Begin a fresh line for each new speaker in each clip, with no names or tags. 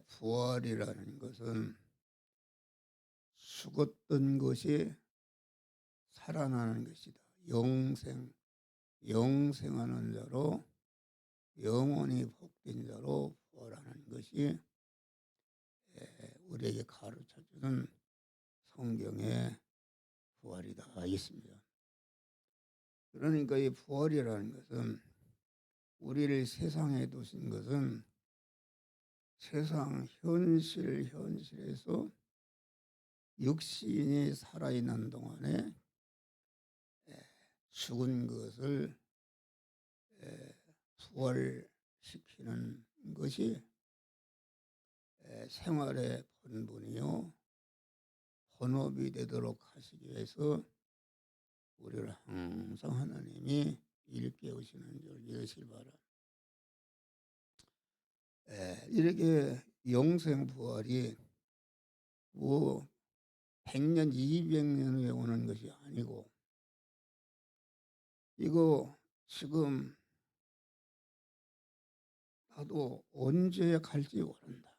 부활이라는 것은 죽었던 것이 살아나는 것이다. 영생하는 자로 영원히 복된 자로 부활하는 것이 우리에게 가르쳐주는 성경의 부활이다 하겠습니다. 그러니까 이 부활이라는 것은 우리를 세상에 두신 것은 세상 현실에서 육신이 살아있는 동안에 죽은 것을 부활시키는 것이 생활의 본분이요 본업이 되도록 하시기 위해서 우리를 항상 하나님이 일깨우시는 줄 믿으시기 바랍니다. 이렇게 영생부활이 뭐 100년, 200년 후에 오는 것이 아니고 이거 지금 나도 언제 갈지 모른다.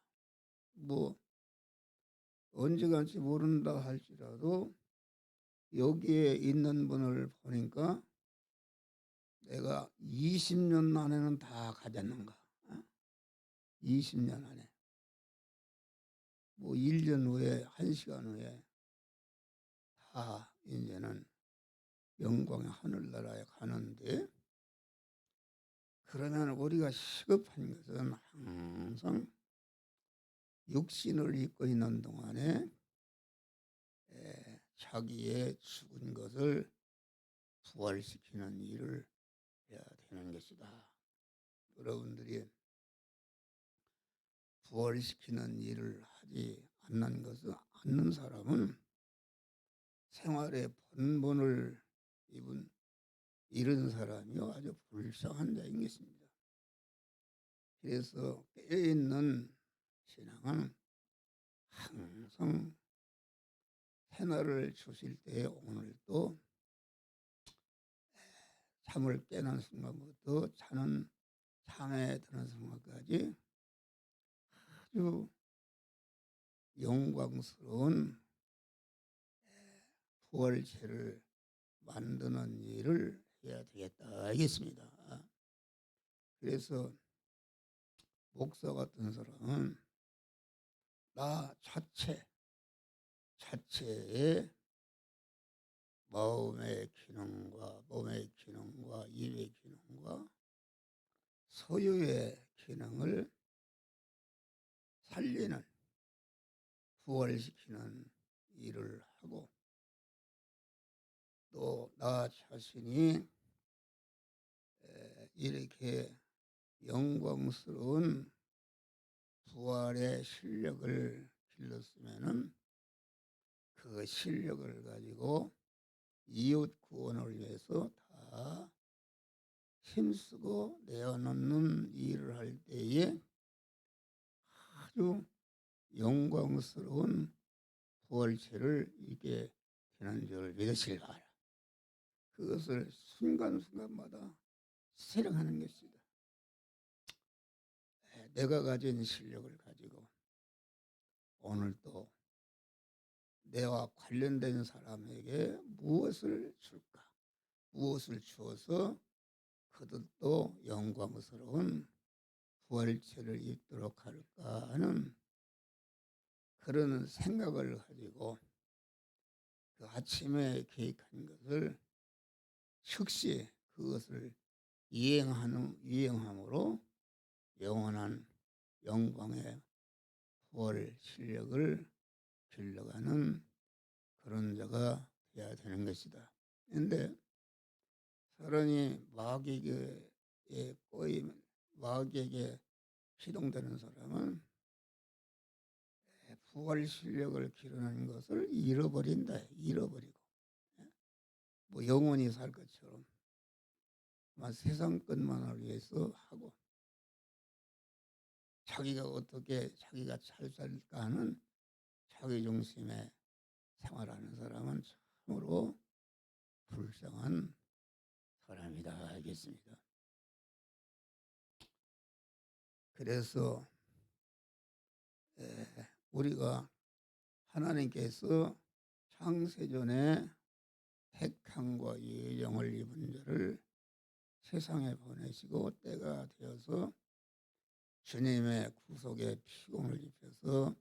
뭐 언제 갈지 모른다 할지라도 여기에 있는 분을 보니까 내가 20년 안에는 다 가졌는가? 20년 안에. 뭐 1년 후에 1시간 후에 다 이제는 영광의 하늘나라에 가는데 그러면 우리가 시급한 것은 항상 육신을 입고 있는 동안에 자기의 죽은 것을 부활시키는 일을 해야 되는 것이다. 여러분들이 부활시키는 일을 하지 않는 사람은 생활의 본분을 잃은 사람이 아주 불쌍한 자인 것입니다. 그래서 깨어있는 신앙은 항상 새날을 주실 때에 오늘도 잠을 깨는 순간부터 자는 잠에 드는 순간까지 아주 영광스러운 부활체를 만드는 일을 해야 되겠다 하겠습니다. 그래서 목사 같은 사람은 나 자체의 마음의 기능과 몸의 기능과 입의 기능과 소유의 기능을 살리는 부활시키는 일을 하고 또 나 자신이 이렇게 영광스러운 부활의 실력을 길렀으면은 그 실력을 가지고 이웃 구원을 위해서 다 힘쓰고 내어놓는 일을 할 때에 아주 영광스러운 부활체를 입게 되는 줄 믿으시기 바랍니다. 그것을 순간순간마다 실행하는 것이다. 내가 가진 실력을 가지고 오늘도 내와 관련된 사람에게 무엇을 줄까? 무엇을 주어서 그들도 영광스러운 부활체를 입도록 할까 하는 그런 생각을 가지고 그 아침에 계획한 것을 즉시 그것을 이행함으로 영원한 영광의 부활 실력을 길러가는 그런 자가 되어야 되는 것이다. 그런데 사람이 마귀에게 시동되는 사람은 부활 실력을 기르는 것을 잃어버리고 뭐 영원히 살 것처럼 세상 것만을 위해서 하고 자기가 잘 살까 하는 자기 중심의 생활하는 사람은 참으로 불쌍한 사람이다 하겠습니다. 그래서 우리가 하나님께서 창세전에 택함과 예정을 입은 자를 세상에 보내시고 때가 되어서 주님의 구속에 피공을 입혀서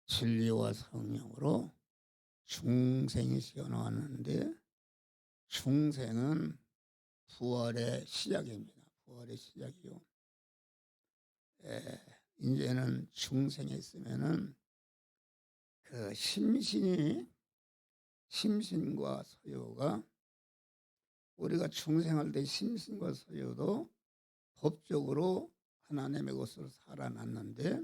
진리와 성령으로 중생이 시어나왔는데, 중생은 부활의 시작입니다. 부활의 시작이요. 이제는 중생에 있으면은 그 심신과 서요가, 우리가 중생할 때 심신과 서요도 법적으로 하나님의 것으로 살아났는데,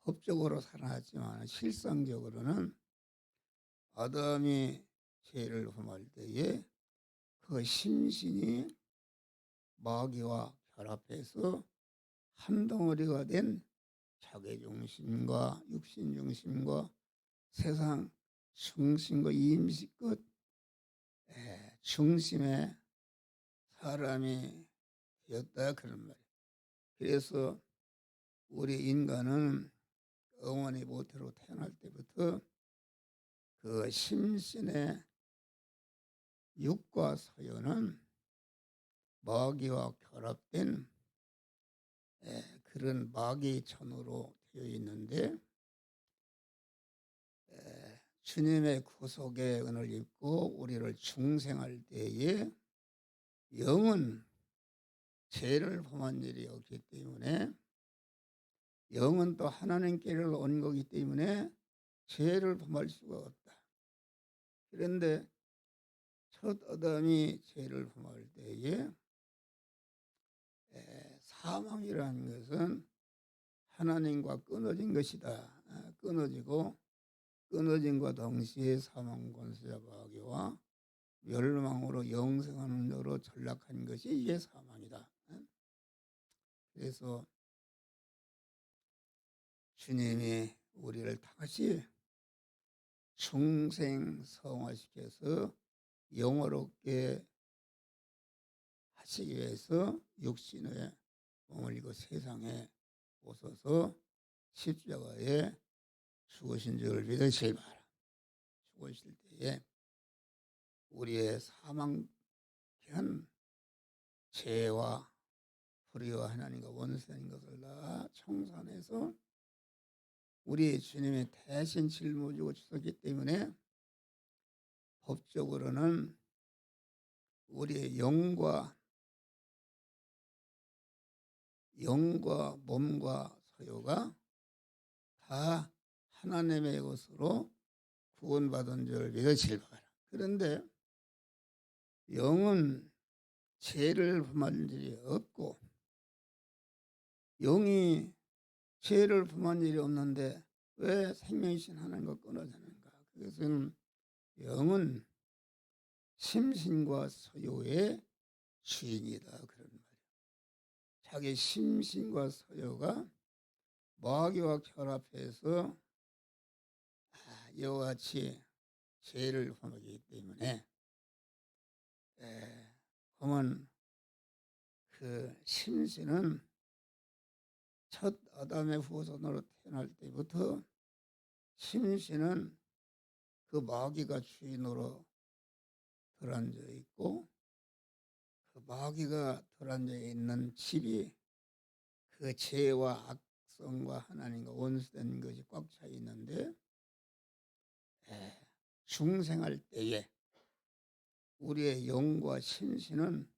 법적으로 살아났지만 실상적으로는 아담이 죄를 범할 때에 그 심신이 마귀와 결합해서 한 덩어리가 된 자기 중심과 육신 중심과 세상 중심과 임시껏 중심의 사람이 되었다, 그런 말이에요. 그래서 우리 인간은 어머니 모태로 태어날 때부터 그 심신의 육과 서요는 마귀와 결합된 그런 마귀천으로 되어 있는데, 주님의 구속의 은을 입고 우리를 중생할 때에 영은 죄를 범한 일이 없기 때문에, 영은 또 하나님께를 온 거기 때문에 죄를 범할 수가 없다. 그런데 첫 아담이 죄를 범할 때에 사망이라는 것은 하나님과 끊어진 것이다. 끊어진과 동시에 사망 권세자 마귀와 멸망으로 영생하는 자로 전락한 것이 이게 사망이다. 그래서 주님이 우리를 다시 중생 성화시켜서 영화롭게 하시기 위해서 육신의 몸을 입고 세상에 오셔서 십자가에 죽으신 줄 믿으시기 바라. 죽으실 때에 우리의 사망한 죄와 불의와 하나님과 원수된 것을 다 청산해서 우리 주님이 대신 짊어지고 주셨기 때문에 법적으로는 우리의 영과 몸과 서요가 다 하나님의 것으로 구원받은 줄 믿으시기 바라. 그런데 영은 죄를 범한 일이 없고, 영이 죄를 범한 일이 없는데 왜 생명이신 하나님과 끊어지는가? 그것은 영은 심신과 서요의 주인이다, 그런 말이에요. 자기 심신과 서요가 마귀와 결합해서 이와 같이 죄를 범하기 때문에, 그러면 그 심신은 첫 아담의 후손으로 태어날 때부터 심신은 그 마귀가 주인으로 들어앉아 있고, 그 마귀가 들어앉아 있는 집이 그 죄와 악성과 하나님과 원수된 것이 꽉 차 있는데, 중생할 때에 우리의 영과 심신은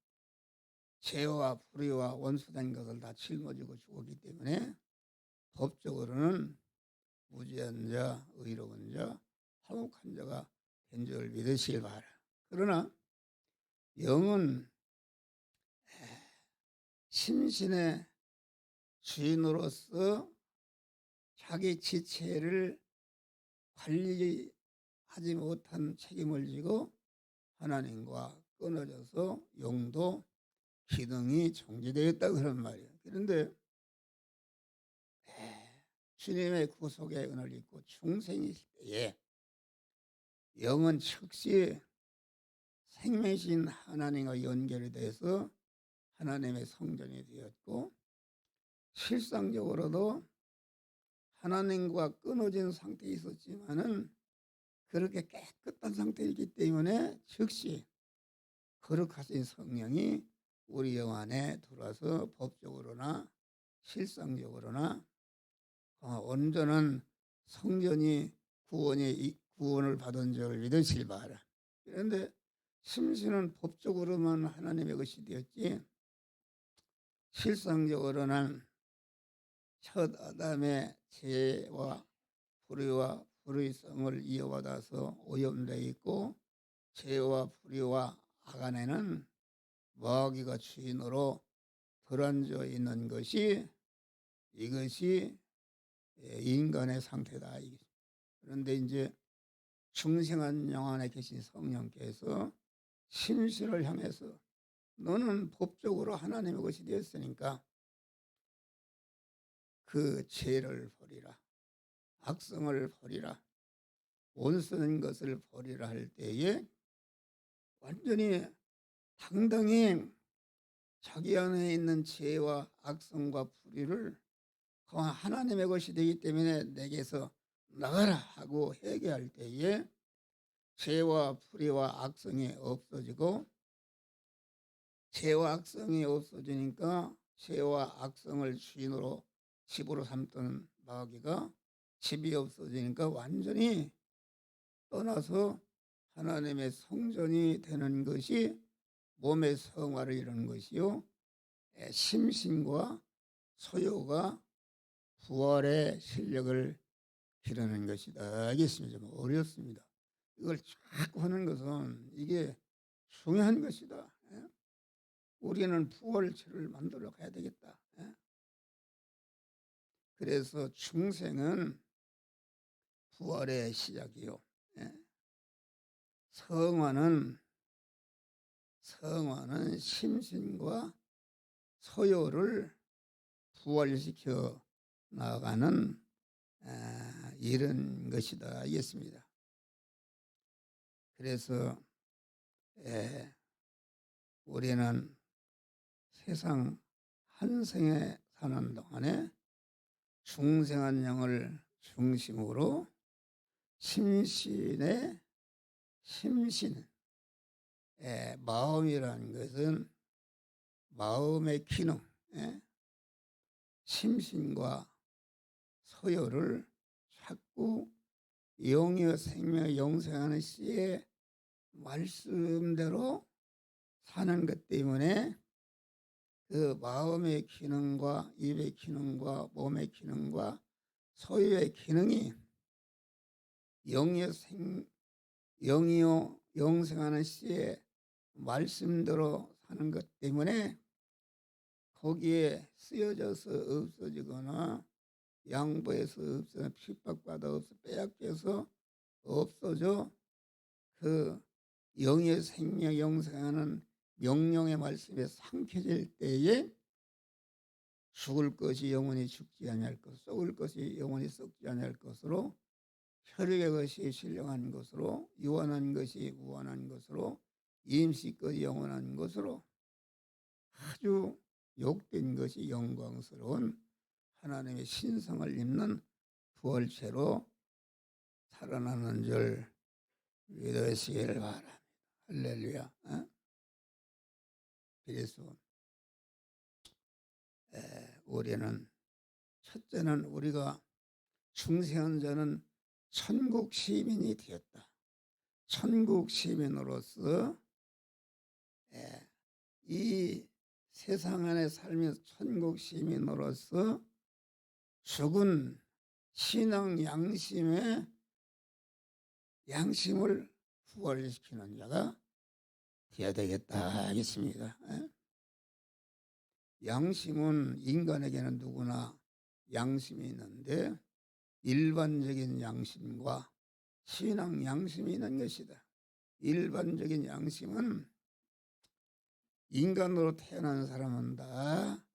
죄와 불의와 원수된 것을 다 짊어지고 죽었기 때문에 법적으로는 무죄한 자, 의로운 자, 화목한 자가 된 줄 믿으시길 바라. 그러나 영은 심신의 주인으로서 자기 지체를 관리하지 못한 책임을 지고 하나님과 끊어져서 영도 기능이 정지되었다, 그런 말이에요. 그런데 주님의 구속의 은을 입고 중생이실 때에 영은 즉시 생명이신 하나님과 연결이 돼서 하나님의 성전이 되었고, 실상적으로도 하나님과 끊어진 상태에 있었지만은 그렇게 깨끗한 상태이기 때문에 즉시 거룩하신 성령이 우리 영 안에 들어와서 법적으로나 실상적으로나 온전한 성전이 구원을 받은 줄 믿으시기 바라. 그런데 심신은 법적으로만 하나님의 것이 되었지 실상적으로는 첫 아담의 죄와 불의와 불의성을 이어받아서 오염되어 있고 죄와 불의와 악 안에는 마귀가 주인으로 들어앉아 있는 것이 이것이 인간의 상태다. 그런데 이제 중생한 영 안에 계신 성령께서 심신을 향해서 너는 법적으로 하나님의 것이 되었으니까 그 죄를 버리라. 악성을 버리라. 온쓰는 것을 버리라 할 때에 완전히 당당히 자기 안에 있는 죄와 악성과 불의를 하나님의 것이 되기 때문에 내게서 나가라 하고 회개할 때에 죄와 불의와 악성이 없어지고 죄와 악성이 없어지니까 죄와 악성을 주인으로 집으로 삼던 마귀가 집이 없어지니까 완전히 떠나서 하나님의 성전이 되는 것이 몸의 성화를 이루는 것이요 심신과 소유가 부활의 실력을 기르는 것이다. 알겠습니다. 좀 어렵습니다. 이걸 자꾸 하는 것은 이게 중요한 것이다. 우리는 부활체를 만들어 가야 되겠다. 그래서 중생은 부활의 시작이요. 성화는 심신과 소유를 부활시켜 나가는 이런 것이다. 알겠습니다. 그래서 우리는 세상 한 생에 사는 동안에 중생한 영을 중심으로 심신의 마음이라는 것은 마음의 기능, 심신과 소유를 자꾸 영이여 생명 영생하는 씨의 말씀대로 사는 것 때문에 그 마음의 기능과 입의 기능과 몸의 기능과 소유의 기능이 영이요 영생하는 씨의 말씀대로 사는 것 때문에 거기에 쓰여져서 없어지거나 양보해서 없어져 핍박받아 없어 빼앗겨서 없어져 그 영의 생명 영생하는 명령의 말씀에 삼켜질 때에 죽을 것이 영원히 죽지 아니할 것, 썩을 것이 영원히 썩지 아니할 것으로 혈육의 것이 신령한 것으로 유한한 것이 무한한 것으로 임시껏 영원한 것으로 아주 욕된 것이 영광스러운 하나님의 신성을 입는 부활체로 살아나는 줄 믿으시길 바랍니다. 할렐루야. 그래서 우리는 첫째는 우리가 중생한 자는 천국 시민이 되었다. 천국 시민으로서 이 세상 안에 살면서 천국 시민으로서 죽은 신앙 양심을 부활시키는 자가 되어야 되겠다 하겠습니다. 양심은 인간에게는 누구나 양심이 있는데 일반적인 양심과 신앙 양심이 있는 것이다. 일반적인 양심은 인간으로 태어난 사람은 다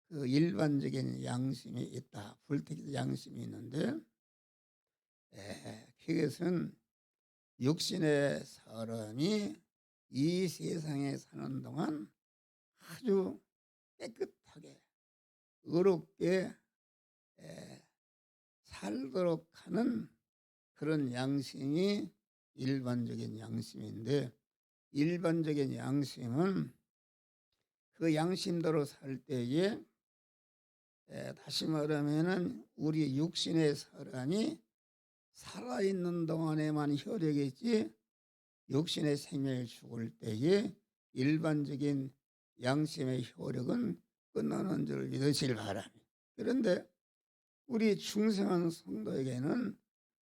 그 일반적인 양심이 있다. 불택 양심이 있는데 그것은 육신의 사람이 이 세상에 사는 동안 아주 깨끗하게 의롭게 살도록 하는 그런 양심이 일반적인 양심인데, 일반적인 양심은 그 양심대로 살 때에 다시 말하면은 우리 육신의 사람이 살아있는 동안에만 효력이 있지, 육신의 생명이 죽을 때에 일반적인 양심의 효력은 끝나는 줄 믿으실 바랍니다. 그런데 우리 중생한 성도에게는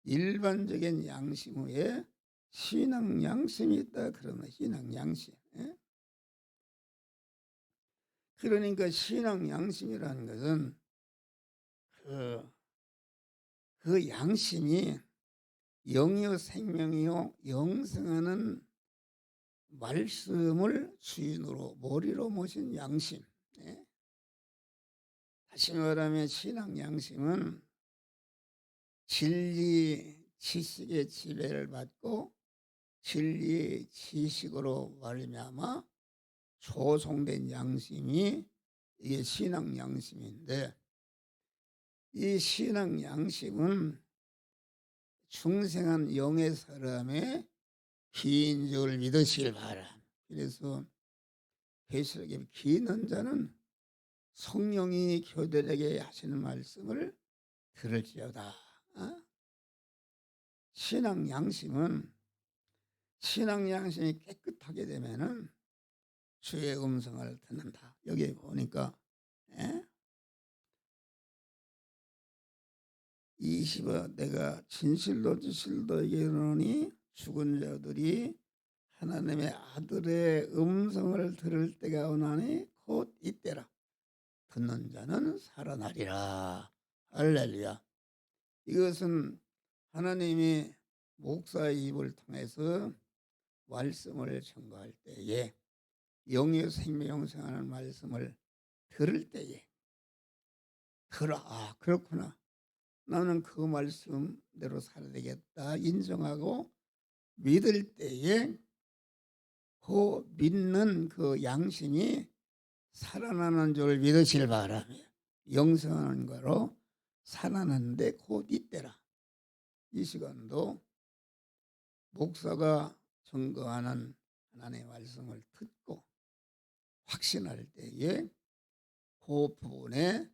일반적인 양심 후에 신앙 양심이 있다. 그러면 신앙 양심. 그러니까 신앙 양심이라는 것은 그 양심이 영이요 생명이요 영생하는 말씀을 주인으로 머리로 모신 양심. 다시 말하면 신앙 양심은 진리 지식의 지배를 받고 진리 지식으로 말미암아 조성된 양심이 이게 신앙 양심인데, 이 신앙 양심은 중생한 영의 사람의 기인 줄 믿으시길 바람. 그래서 계시록에 기인한 자는 성령이 교들에게 하시는 말씀을 들을지어다. 신앙 양심은, 신앙 양심이 깨끗하게 되면은 주의 음성을 듣는다. 여기 보니까 20어 내가 진실로 진실로 이르노니 죽은 자들이 하나님의 아들의 음성을 들을 때가 오나니 곧 이때라. 듣는 자는 살아나리라. 할렐루야. 이것은 하나님이 목사의 입을 통해서 말씀을 전가할 때에 영의 생명 영생하는 말씀을 들을 때에 그렇구나. 나는 그 말씀대로 살아야 되겠다 인정하고 믿을 때에 그 믿는 그 양심이 살아나는 줄 믿으실 바라며 영생하는 거로 살아나는데 곧 이때라. 이 시간도 목사가 증거하는 하나님의 말씀을 듣고 확신할 때에 그 부분에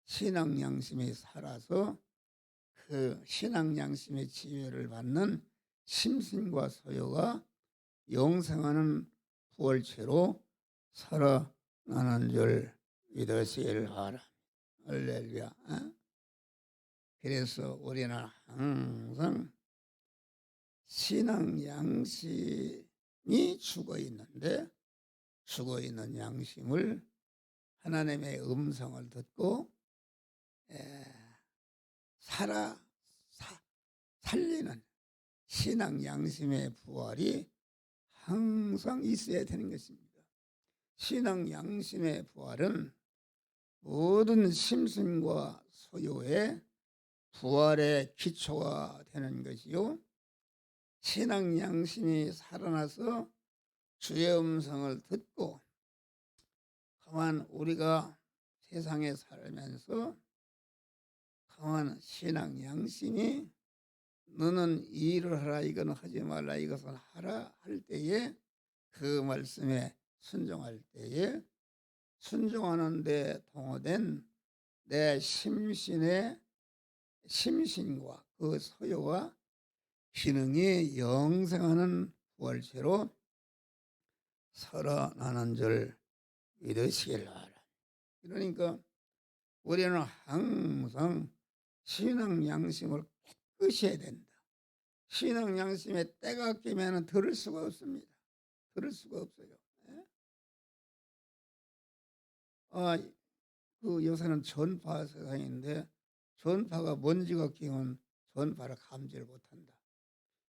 신앙 양심이 살아서 그 신앙 양심의 지혜를 받는 심신과 소유가 영생하는 부활체로 살아나는 줄 믿으시길 바랍니다. 할렐루야. 그래서 우리는 항상 신앙 양심이 죽어있는데 죽어있는 양심을 하나님의 음성을 듣고 살리는 신앙 양심의 부활이 항상 있어야 되는 것입니다. 신앙 양심의 부활은 모든 심신과 소유의 부활의 기초가 되는 것이요, 신앙 양심이 살아나서 주의 음성을 듣고 가만 우리가 세상에 살면서 가만 신앙 양심이 너는 이 일을 하라, 이건 하지 말라, 이것은 하라 할 때에 그 말씀에 순종할 때에 순종하는 데 동화된 내 심신과 그 소유와 기능이 영생하는 부활체로 살아나는 줄 믿으시길 바랍니다. 그러니까 우리는 항상 신앙 양심을 깨끗이 해야 된다. 신앙 양심에 때가 끼면 들을 수가 없습니다. 들을 수가 없어요. 그 요새는 전파 세상인데 전파가 먼지가 끼면 전파를 감지를 못한다.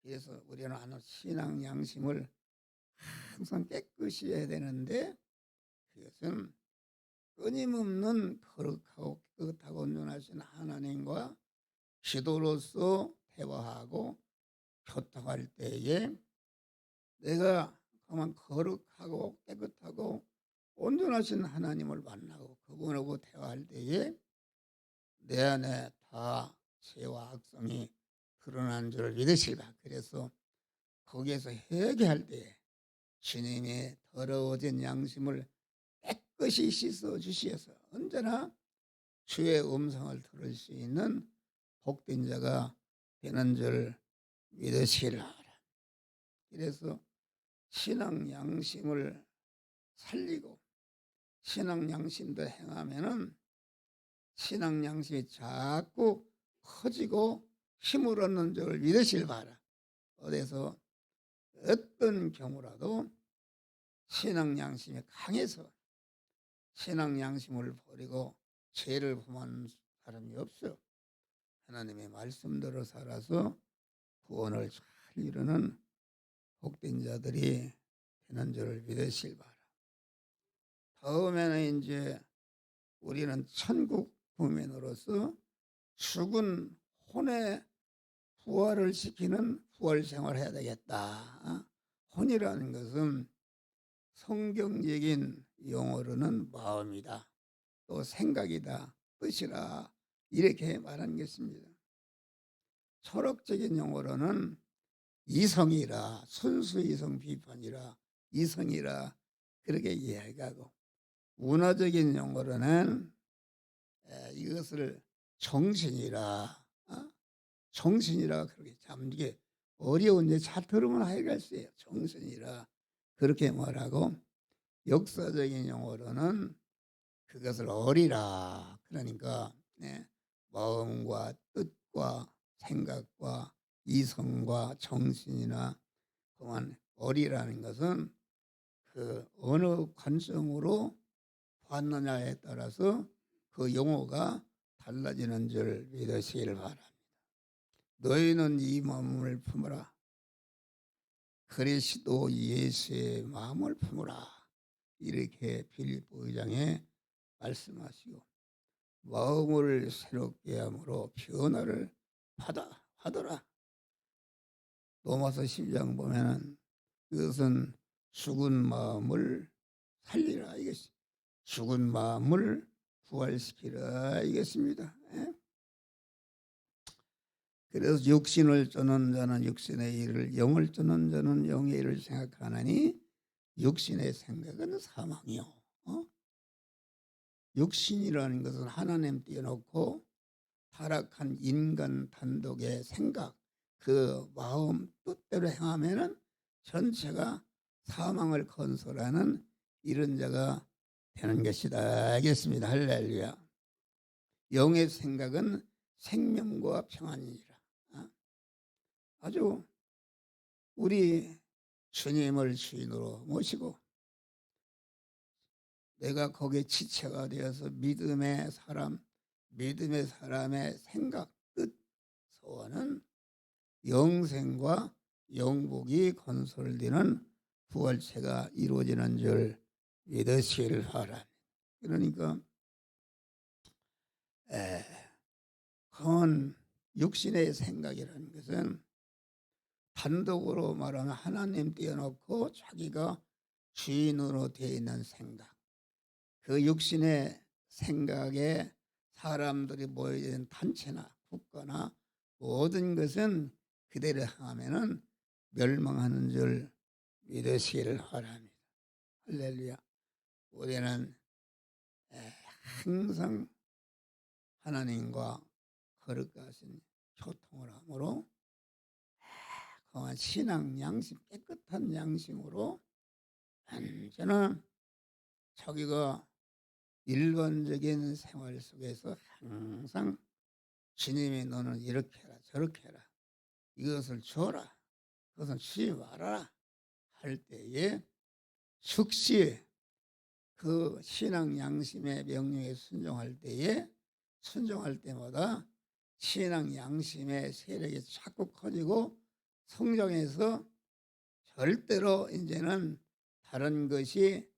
그래서 우리는 하는 신앙 양심을 항상 깨끗이 해야 되는데, 그것은 끊임없는 거룩하고 깨끗하고 온전하신 하나님과 기도로서 대화하고 교통할 때에 내가 그만 거룩하고 깨끗하고 온전하신 하나님을 만나고 그분하고 대화할 때에 내 안에 다 죄와 악성이 드러난 줄 믿으시라. 그래서 거기에서 회개할 때 주님의 더러워진 양심을 깨끗이 씻어 주시어서 언제나 주의 음성을 들을 수 있는 복된 자가 되는 줄 믿으시라. 그래서 신앙 양심을 살리고 신앙 양심도 행하면은 신앙 양심이 자꾸 커지고 힘을 얻는 줄 믿으실 바라. 어디서 어떤 경우라도 신앙 양심이 강해서 신앙 양심을 버리고 죄를 범하는 사람이 없어. 하나님의 말씀대로 살아서 구원을 잘 이루는 복된 자들이 되는 줄 믿으실 바라. 다음에는 이제 우리는 천국 구민으로서 죽은 혼의 부활을 시키는 부활 생활을 해야 되겠다. 혼이라는 것은 성경적인 용어로는 마음이다. 또 생각이다. 뜻이라. 이렇게 말한 것입니다. 철학적인 용어로는 이성이라. 순수 이성 비판이라. 이성이라. 그렇게 이야기하고 문화적인 용어로는 이것을 정신이라. 정신이라. 그렇게 참 이게 어려운데 잘 들으면 해결할 수 있어요. 정신이라. 그렇게 말하고 역사적인 용어로는 그것을 어리라. 그러니까 마음과 뜻과 생각과 이성과 정신이나 그만 어리라는 것은 그 어느 관점으로 봤느냐에 따라서 그 용어가 달라지는 줄 믿으시길 바랍니다. 너희는 이 마음을 품으라. 그리스도 예수의 마음을 품으라. 이렇게 빌립보 의장에 말씀하시고 마음을 새롭게 함으로 변화를 받아라. 로마서 10장 보면은 그것은 죽은 마음을 살리라 이것이 죽은 마음을 부활시키라 이것입니다. 그래서 육신을 쫓는 자는 육신의 일을 영을 쫓는 자는 영의 일을 생각하나니 육신의 생각은 사망이요. 육신이라는 것은 하나님 띄워놓고 타락한 인간 단독의 생각, 그 마음 뜻대로 행하면은 전체가 사망을 건설하는 이런 자가 되는 것이다. 알겠습니다. 할렐루야. 영의 생각은 생명과 평안이니라. 아주 우리 주님을 주인으로 모시고 내가 거기에 지체가 되어서 믿음의 사람의 생각, 뜻, 소원은 영생과 영복이 건설되는 부활체가 이루어지는 줄 믿으시길 바랍니다. 그러니까 그건 육신의 생각이라는 것은 단독으로 말하면 하나님 띄워놓고 자기가 주인으로 되어 있는 생각, 그 육신의 생각에 사람들이 모여있는 단체나 국가나 모든 것은 그대로 행하면은 멸망하는 줄 믿으시기를 바랍니다. 할렐루야. 우리는 항상 하나님과 거룩하신 교통을 함으로 그만 신앙 양심, 깨끗한 양심으로 언제나 자기가 일반적인 생활 속에서 항상 주님이 너는 이렇게 해라 저렇게 해라 이것을 줘라 그것은 주지 말아라 할 때에 즉시 그 신앙 양심의 명령에 순종할 때마다 신앙 양심의 세력이 자꾸 커지고 성장해서 절대로 이제는 다른 것이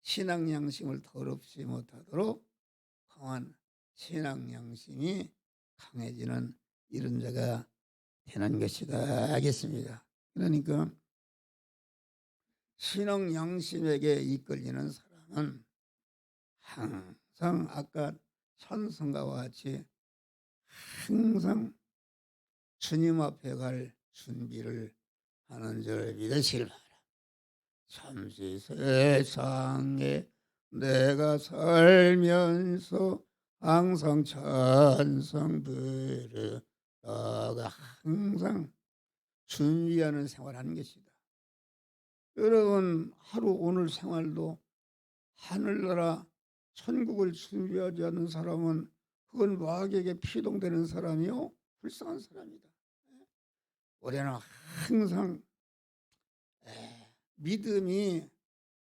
신앙 양심을 더럽지 못하도록 강한 신앙 양심이 강해지는 이런 자가 되는 것이다 하겠습니다. 그러니까 신앙 양심에게 이끌리는 사람은 항상 아까 천성과 같이 항상 주님 앞에 갈 준비를 하는 줄 믿으시길 바랍니다. 잠시 세상에 내가 살면서 항상 찬송 부르다가 항상 준비하는 생활하는 것이다. 여러분 하루 오늘 생활도 하늘나라 천국을 준비하지 않는 사람은 그건 마귀에게 피동되는 사람이요 불쌍한 사람이다. 우리는 항상 믿음이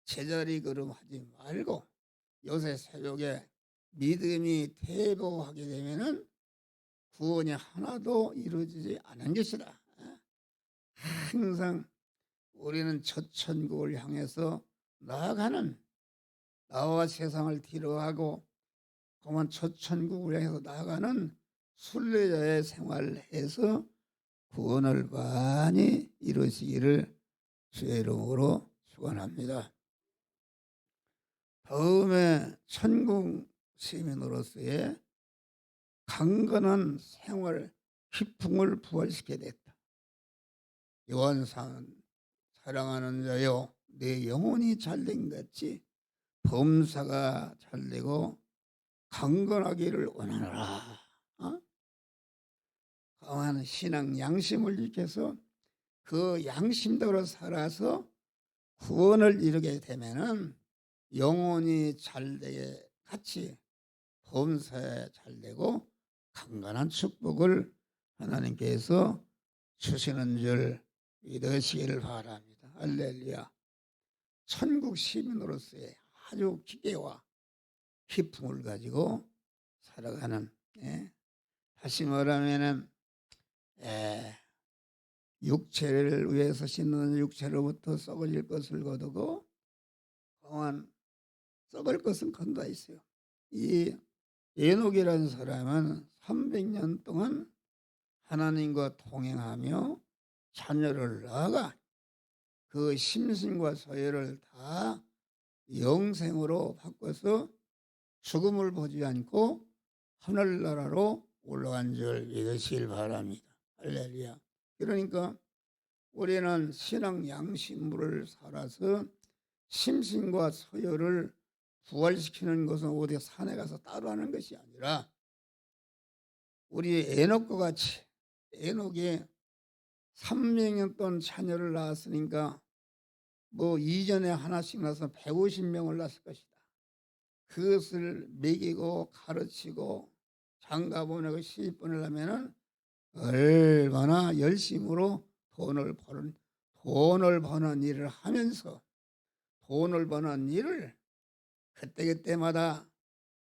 제자리 걸음하지 말고 요새 새벽에 믿음이 퇴보하게 되면은 구원이 하나도 이루어지지 않은 것이다. 항상 우리는 첫 천국을 향해서 나아가는 나와 세상을 뒤로하고 그만 첫 천국을 향해서 나아가는 순례자의 생활해서 구원을 많이 이루시기를 주의 이름으로 축원합니다. 다음에 천국 시민으로서의 강건한 생활 기풍을 부활시켜야 됐다. 요한상 사랑하는 자여 내 영혼이 잘된 같이 범사가 잘되고 강건하기를 원하노라. 강한 신앙 양심을 지켜서 그 양심대로 살아서 구원을 이루게 되면은 영혼이 잘되게 같이 범사에 잘되고 강건한 축복을 하나님께서 주시는 줄 믿으시기를 바랍니다. 할렐루야. 천국 시민으로서의 아주 기계와 기품을 가지고 살아가는, 다시 말하면은 육체를 위해서 씻는 육체로부터 썩어질 것을 거두고 또한 썩을 것은 건다 있어요. 이 에녹이라는 사람은 300년 동안 하나님과 동행하며 자녀를 낳아가 그 심신과 서열을 다 영생으로 바꿔서 죽음을 보지 않고 하늘나라로 올라간 줄 믿으시길 바랍니다. 할렐루야. 그러니까 우리는 신앙 양심을 살아서 심신과 서열을 부활시키는 것은 어디 산에 가서 따로 하는 것이 아니라 우리 에녹과 같이 에녹이 300년 동안 자녀를 낳았으니까 뭐 이전에 하나씩 낳아서 150명을 낳았을 것이다. 그것을 먹이고 가르치고 장가 보내고 시집 보내려면은 얼마나 열심으로 돈을 버는 일을 하면서 돈을 버는 일을 그때그때마다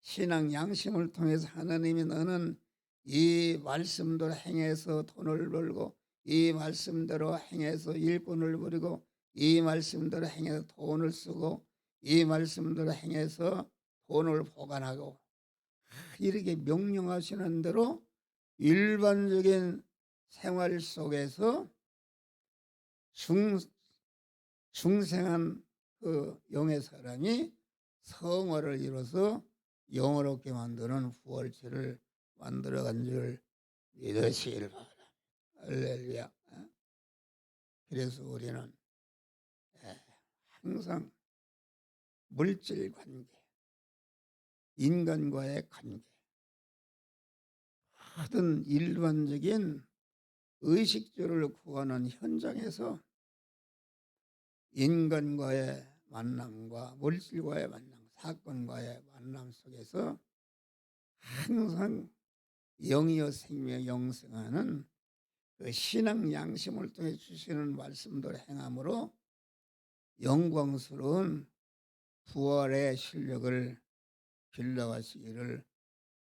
신앙 양심을 통해서 하나님이 너는 이 말씀대로 행해서 돈을 벌고 이 말씀대로 행해서 일꾼을 부리고 이 말씀대로 행해서 돈을 쓰고 이 말씀대로 행해서 돈을 보관하고 이렇게 명령하시는 대로 일반적인 생활 속에서 중생한 그 영의 사람이 성화를 이뤄서 영어롭게 만드는 부활체를 만들어간 줄 믿으시길 바랍니다. 할렐루야. 그래서 우리는 항상 물질 관계, 인간과의 관계, 모든 일반적인 의식주를 구하는 현장에서 인간과의 만남과 물질과의 만남, 사건과의 만남 속에서 항상 영이여 생명 영생하는 그 신앙 양심을 통해 주시는 말씀대로 행함으로 영광스러운 부활의 실력을 길러가시기를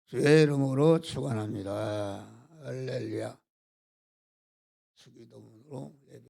주의 이름으로 축원합니다. 할렐루야. 주기도문으로 예배.